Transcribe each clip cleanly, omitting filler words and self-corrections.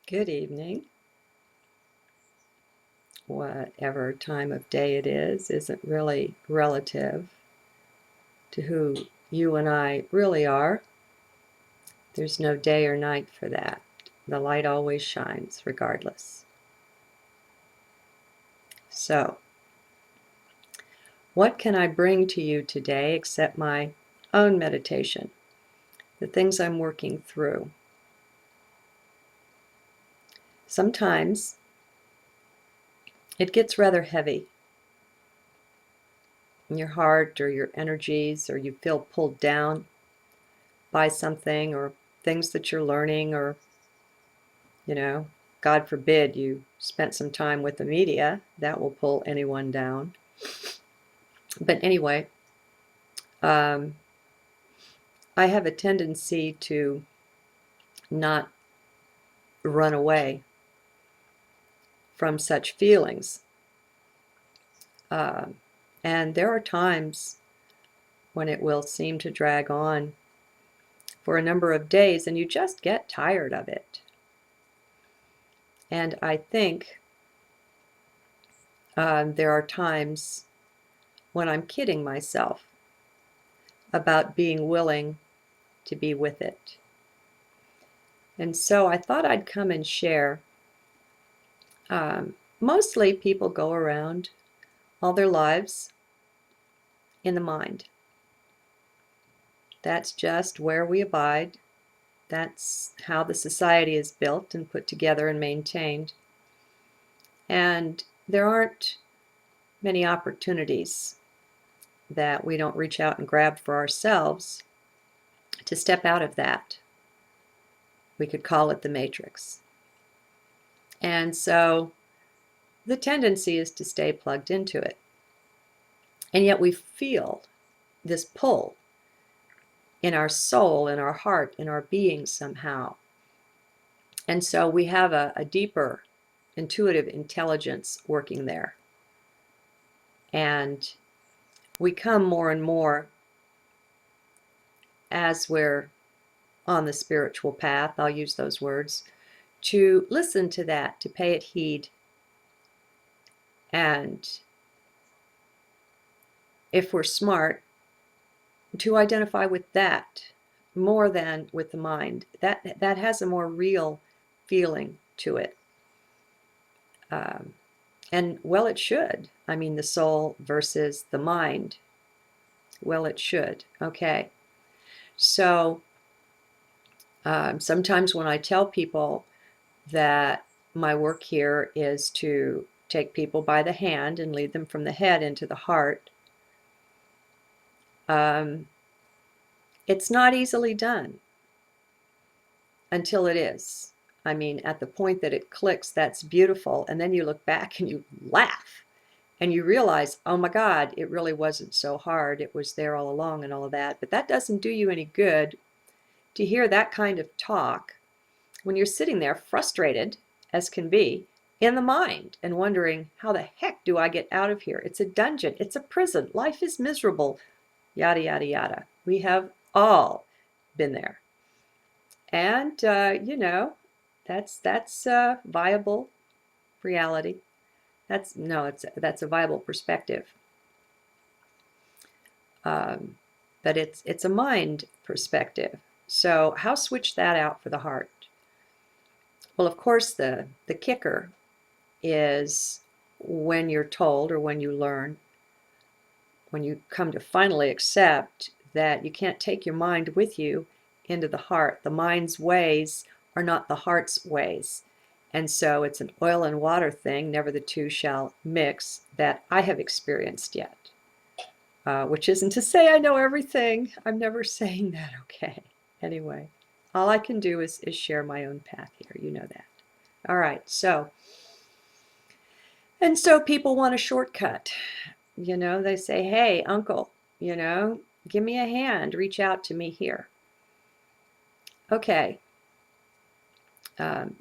Good evening. Whatever time of day it is isn't really relative to who you and I really are. There's no day or night for that. The light always shines regardless. So, what can I bring to you today except my own meditation, the things I'm working through? Sometimes it gets rather heavy in your heart or your energies, or you feel pulled down by something or things that you're learning, or God forbid you spent some time with the media. That will pull anyone down. But anyway, I have a tendency to not run away from such feelings. Uh, and there are times when it will seem to drag on for a number of days and you just get tired of it. And I think there are times when I'm kidding myself about being willing to be with it. And so I thought I'd come and share. Mostly people go around all their lives in the mind. That's just where we abide. That's how the society is built and put together and maintained. And there aren't many opportunities that we don't reach out and grab for ourselves to step out of that. We could call it the matrix. And so the tendency is to stay plugged into it. And yet we feel this pull in our soul, in our heart, in our being somehow. And so we have a deeper intuitive intelligence working there. And we come more and more as we're on the spiritual path, I'll use those words, to listen to that, to pay it heed. And if we're smart, to identify with that more than with the mind. That has a more real feeling to it. And well, it should. I mean, the soul versus the mind. Well, it should. Okay. So sometimes when I tell people that my work here is to take people by the hand and lead them from the head into the heart, it's not easily done until it is. I mean, at the point that it clicks, that's beautiful. And then you look back and you laugh and you realize, oh my God, it really wasn't so hard. It was there all along and all of that. But that doesn't do you any good to hear that kind of talk when you're sitting there frustrated as can be in the mind and wondering, how the heck do I get out of here? It's a dungeon. It's a prison. Life is miserable. Yada, yada, yada. We have all been there. And, that's a viable reality. That's a viable perspective. But it's a mind perspective. So how switch that out for the heart? Well, of course, the kicker is when you're told, or when you learn, when you come to finally accept that you can't take your mind with you into the heart. The mind's ways are not the heart's ways. And so it's an oil and water thing, never the two shall mix, that I have experienced yet. Which isn't to say I know everything. I'm never saying that, okay? Anyway, all I can do is share my own path here. You know that. All right, so people want a shortcut. They say, hey, uncle, give me a hand, reach out to me here. Okay.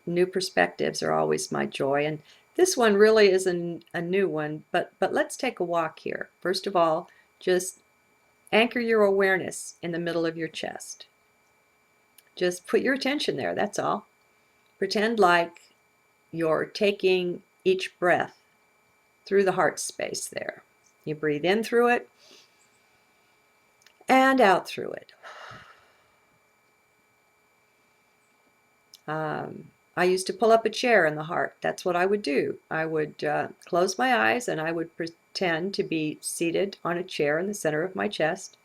New perspectives are always my joy. And this one really is a new one, but let's take a walk here. First of all, just anchor your awareness in the middle of your chest. Just put your attention there, that's all. Pretend like you're taking each breath through the heart space there. You breathe in through it and out through it. I used to pull up a chair in the heart. That's what I would do. I would close my eyes and I would pretend to be seated on a chair in the center of my chest.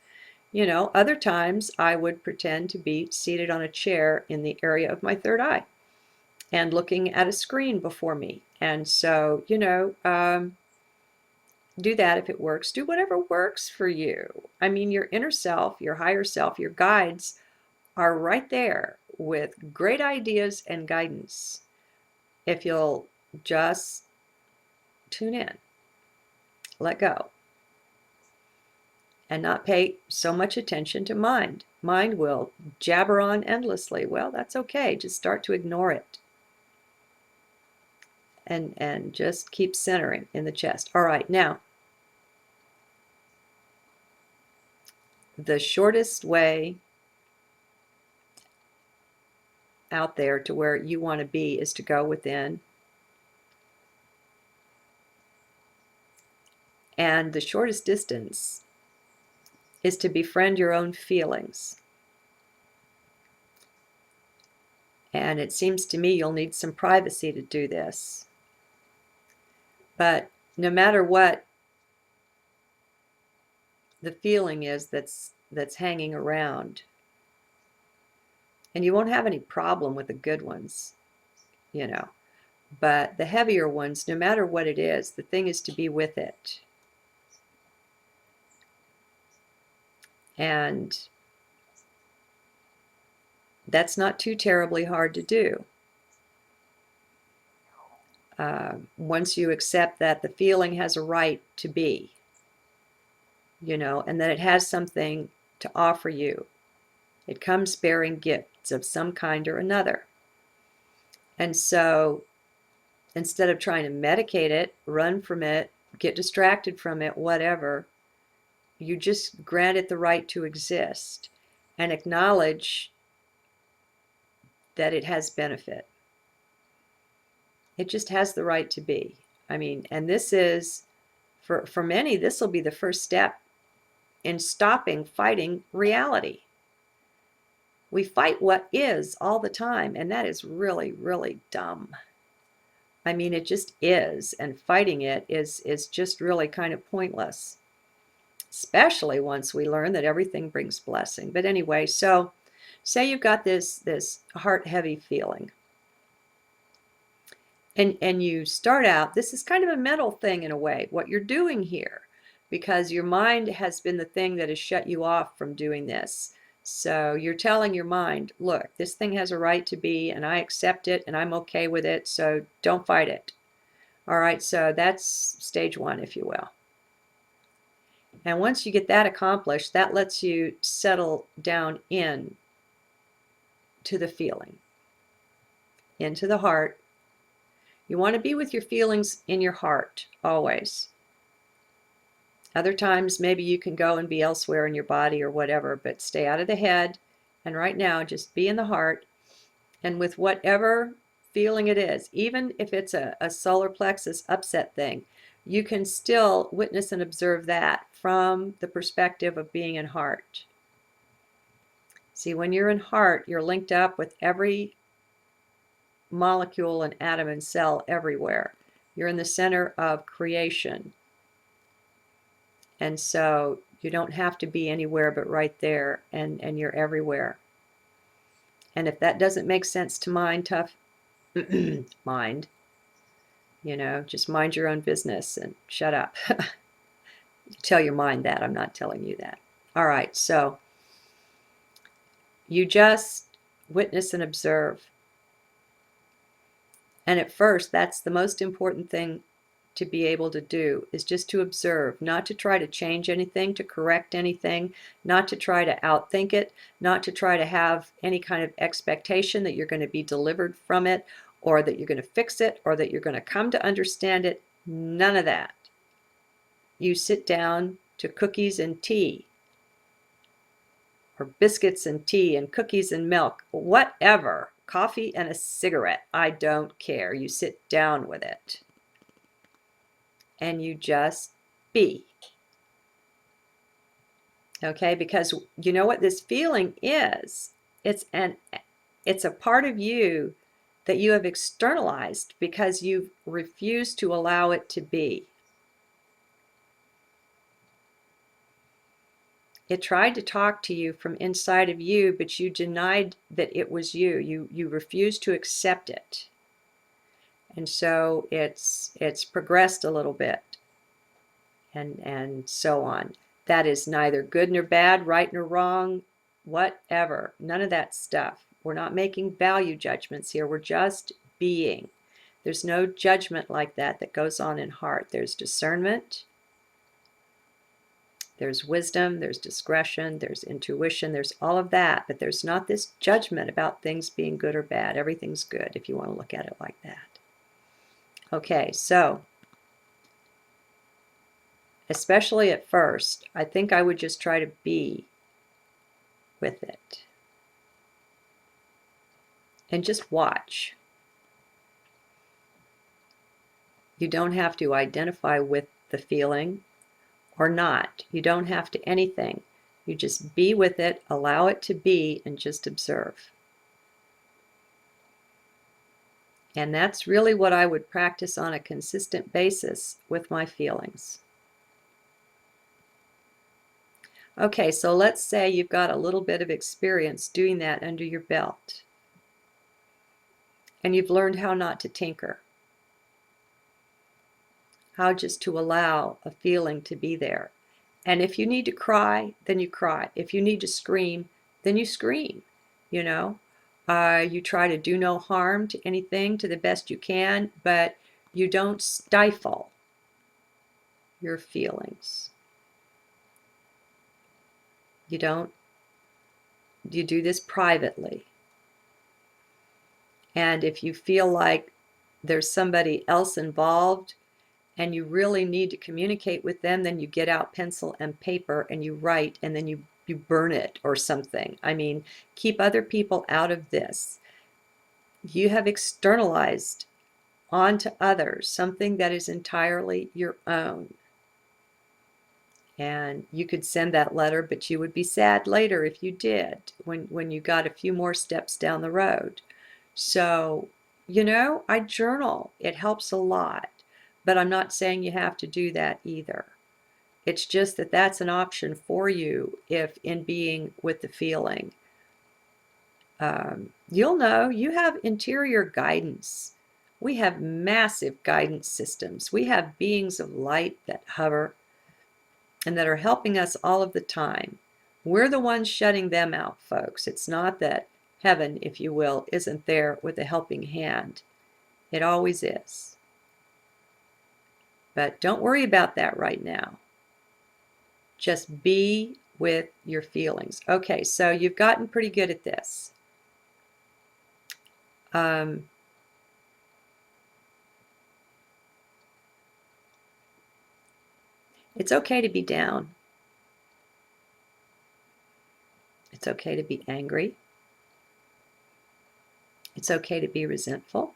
You know, other times I would pretend to be seated on a chair in the area of my third eye and looking at a screen before me. And so, you know, do that if it works. Do whatever works for you. I mean, your inner self, your higher self, your guides are right there with great ideas and guidance if you'll just tune in, let go, and not pay so much attention to mind. Mind will jabber on endlessly. Well, that's okay. Just start to ignore it. And just keep centering in the chest. All right, now, the shortest way out there to where you want to be is to go within. And the shortest distance is to befriend your own feelings. And it seems to me you'll need some privacy to do this. But no matter what the feeling is that's hanging around, and you won't have any problem with the good ones, you know, but the heavier ones, no matter what it is, the thing is to be with it. And that's not too terribly hard to do. Once you accept that the feeling has a right to be, you know, and that it has something to offer you. It comes bearing gifts of some kind or another. And so instead of trying to medicate it, run from it, get distracted from it, whatever, you just grant it the right to exist and acknowledge that it has benefit. It just has the right to be. I mean, and this is, for many, this will be the first step in stopping fighting reality. We fight what is all the time, and that is really, really dumb. I mean, it just is, and fighting it is just really kind of pointless, especially once we learn that everything brings blessing. But anyway, so say you've got this heart-heavy feeling. And you start out, this is kind of a mental thing in a way, what you're doing here, because your mind has been the thing that has shut you off from doing this. So you're telling your mind, look, this thing has a right to be, and I accept it, and I'm okay with it, so don't fight it. All right, so that's stage one, if you will. And once you get that accomplished, that lets you settle down in to the feeling, into the heart. You want to be with your feelings in your heart, always. Other times, maybe you can go and be elsewhere in your body or whatever, but stay out of the head. And right now, just be in the heart. And with whatever feeling it is, even if it's a solar plexus upset thing, you can still witness and observe that from the perspective of being in heart. See, when you're in heart, you're linked up with every molecule and atom and cell everywhere. You're in the center of creation. And so you don't have to be anywhere but right there, and you're everywhere. And if that doesn't make sense to mind, tough mind, you know, just mind your own business and shut up. Tell your mind that. I'm not telling you that. All right, so you just witness and observe. And at first, that's the most important thing to be able to do, is just to observe, not to try to change anything, to correct anything, not to try to outthink it, not to try to have any kind of expectation that you're going to be delivered from it, or that you're going to fix it, or that you're going to come to understand it. None of that. You sit down to cookies and tea, or biscuits and tea and cookies and milk, whatever. coffee and a cigarette. I don't care. You sit down with it. And you just be. Okay, because you know what this feeling is? It's a part of you that you have externalized because you've refused to allow it to be. It tried to talk to you from inside of you, but you denied that it was you. You refused to accept it. And so it's progressed a little bit and so on. That is neither good nor bad, right nor wrong, whatever. None of that stuff. We're not making value judgments here. We're just being. There's no judgment like that goes on in heart. There's discernment, there's wisdom, there's discretion, there's intuition, there's all of that, but there's not this judgment about things being good or bad. Everything's good if you want to look at it like that. Okay, so especially at first, I think I would just try to be with it and just watch. You don't have to identify with the feeling or not. You don't have to anything. You just be with it, allow it to be, and just observe. And that's really what I would practice on a consistent basis with my feelings. Okay, so let's say you've got a little bit of experience doing that under your belt. And you've learned how not to tinker. How just to allow a feeling to be there. And if you need to cry, then you cry. If you need to scream, then you scream. You know, you try to do no harm to anything to the best you can, but you don't stifle your feelings. You do this privately. And if you feel like there's somebody else involved and you really need to communicate with them, then you get out pencil and paper and you write, and then you burn it or something. I mean, keep other people out of this. You have externalized onto others something that is entirely your own. And you could send that letter, but you would be sad later if you did, when you got a few more steps down the road. So, you know, I journal. It helps a lot. But I'm not saying you have to do that either. It's just that that's an option for you if in being with the feeling. You'll know you have interior guidance. We have massive guidance systems. We have beings of light that hover and that are helping us all of the time. We're the ones shutting them out, folks. It's not that heaven, if you will, isn't there with a helping hand. It always is. But don't worry about that right now. Just be with your feelings. Okay, so you've gotten pretty good at this. It's okay to be down. It's okay to be angry. It's okay to be resentful.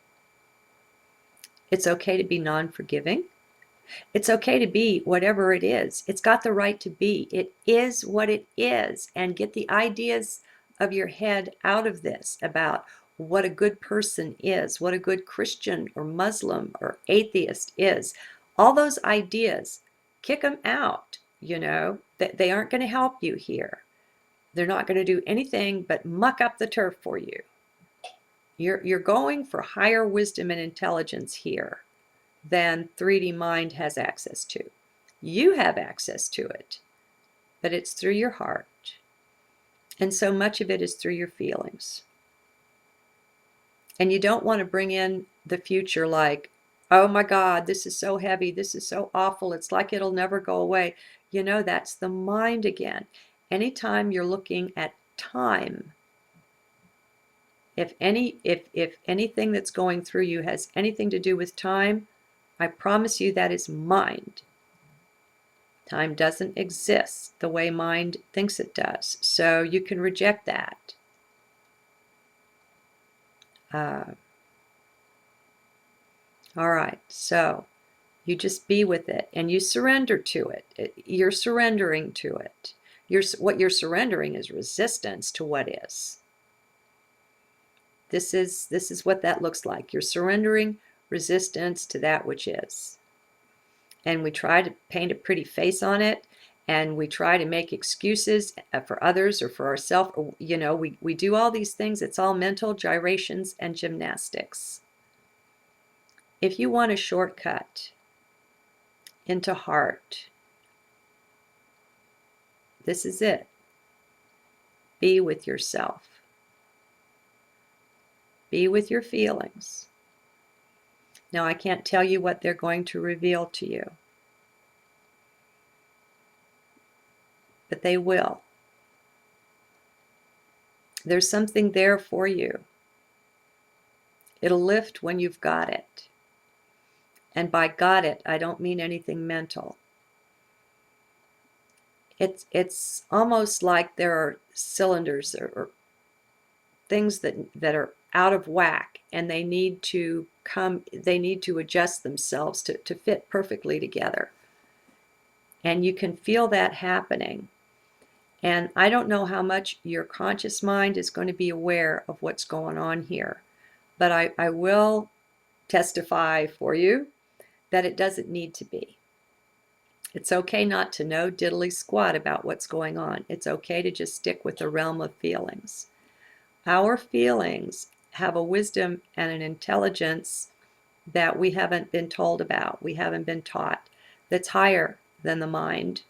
It's okay to be non-forgiving. It's okay to be whatever it is. It's got the right to be. It is what it is. And get the ideas of your head out of this about what a good person is, what a good Christian or Muslim or atheist is. All those ideas, kick them out, you know. They aren't going to help you here. They're not going to do anything but muck up the turf for you. You're going for higher wisdom and intelligence here than 3D mind has access to. You have access to it, but it's through your heart. And so much of it is through your feelings. And you don't want to bring in the future like, oh my God, this is so heavy, this is so awful, it's like it'll never go away. You know, that's the mind again. Anytime you're looking at time, if anything that's going through you has anything to do with time, I promise you that is mind. Time doesn't exist the way mind thinks it does. So you can reject that. All right, so you just be with it and you surrender to it. You're surrendering to it. What you're surrendering is resistance to what is. This is what that looks like. You're surrendering resistance to that which is. And we try to paint a pretty face on it, and we try to make excuses for others or for ourselves. You know, we do all these things. It's all mental gyrations and gymnastics. If you want a shortcut into heart, this is it. Be with yourself. Be with your feelings. Now, I can't tell you what they're going to reveal to you, but they will. There's something there for you. It'll lift when you've got it. And by got it, I don't mean anything mental. It's almost like there are cylinders or things that are out of whack, and they need to adjust themselves to fit perfectly together. And you can feel that happening. And I don't know how much your conscious mind is going to be aware of what's going on here, but I will testify for you that it doesn't need to be. It's okay not to know diddly squat about what's going on. It's okay to just stick with the realm of feelings. Our feelings have a wisdom and an intelligence that we haven't been told about, we haven't been taught, that's higher than the mind,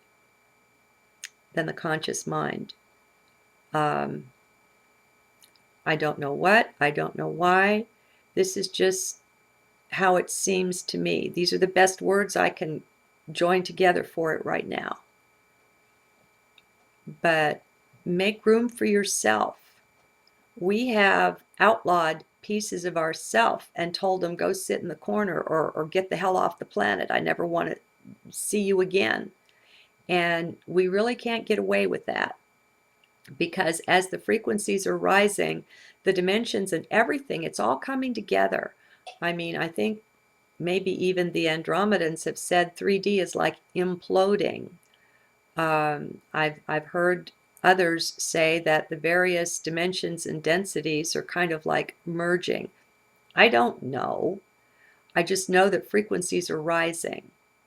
than the conscious mind. I don't know what, I don't know why. This is just how it seems to me. These are the best words I can join together for it right now. But make room for yourself. We have outlawed pieces of ourself and told them, go sit in the corner or get the hell off the planet. I never want to see you again. And we really can't get away with that, because as the frequencies are rising, the dimensions and everything, it's all coming together. I mean, I think maybe even the Andromedans have said 3D is like imploding. I've heard others say that the various dimensions and densities are kind of like merging. I don't know. I just know that frequencies are rising.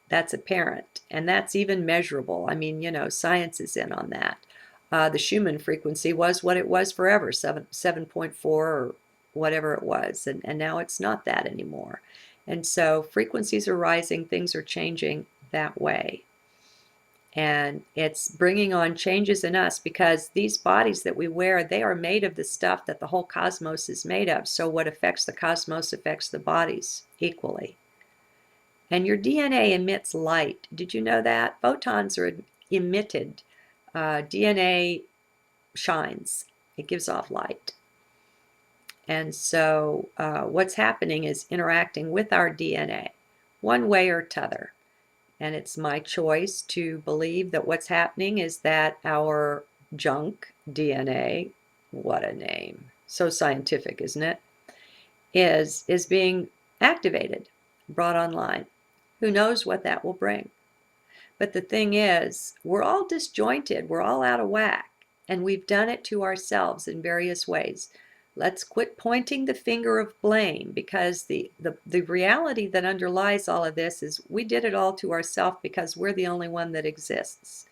That's apparent, and that's even measurable. I mean, you know, science is in on that. The Schumann frequency was what it was forever, 7.4 or whatever it was, and now it's not that anymore. And so frequencies are rising, things are changing that way. And it's bringing on changes in us, because these bodies that we wear, they are made of the stuff that the whole cosmos is made of. So what affects the cosmos affects the bodies equally. And your DNA emits light. Did you know that? Photons are emitted. DNA shines. It gives off light. And so what's happening is interacting with our DNA one way or t'other. And it's my choice to believe that what's happening is that our junk DNA, what a name, so scientific, isn't it, is being activated, brought online. Who knows what that will bring? But the thing is, we're all disjointed, we're all out of whack, and we've done it to ourselves in various ways. Let's quit pointing the finger of blame, because the reality that underlies all of this is we did it all to ourselves because we're the only one that exists.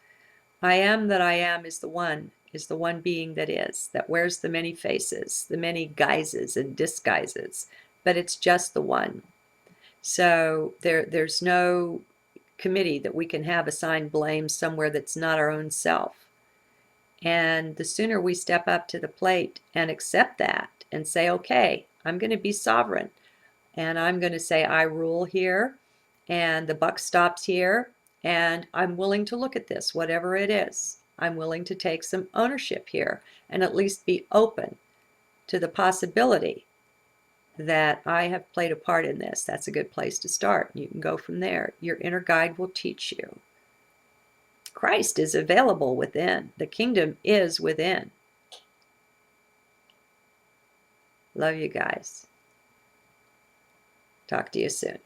I am that I am is the one being that is, that wears the many faces, the many guises and disguises, but it's just the one. So there's no committee that we can have assign blame somewhere that's not our own self. And the sooner we step up to the plate and accept that and say, okay, I'm going to be sovereign, and I'm going to say I rule here, and the buck stops here, and I'm willing to look at this, whatever it is. I'm willing to take some ownership here and at least be open to the possibility that I have played a part in this. That's a good place to start. You can go from there. Your inner guide will teach you. Christ is available within. The kingdom is within. Love you guys. Talk to you soon.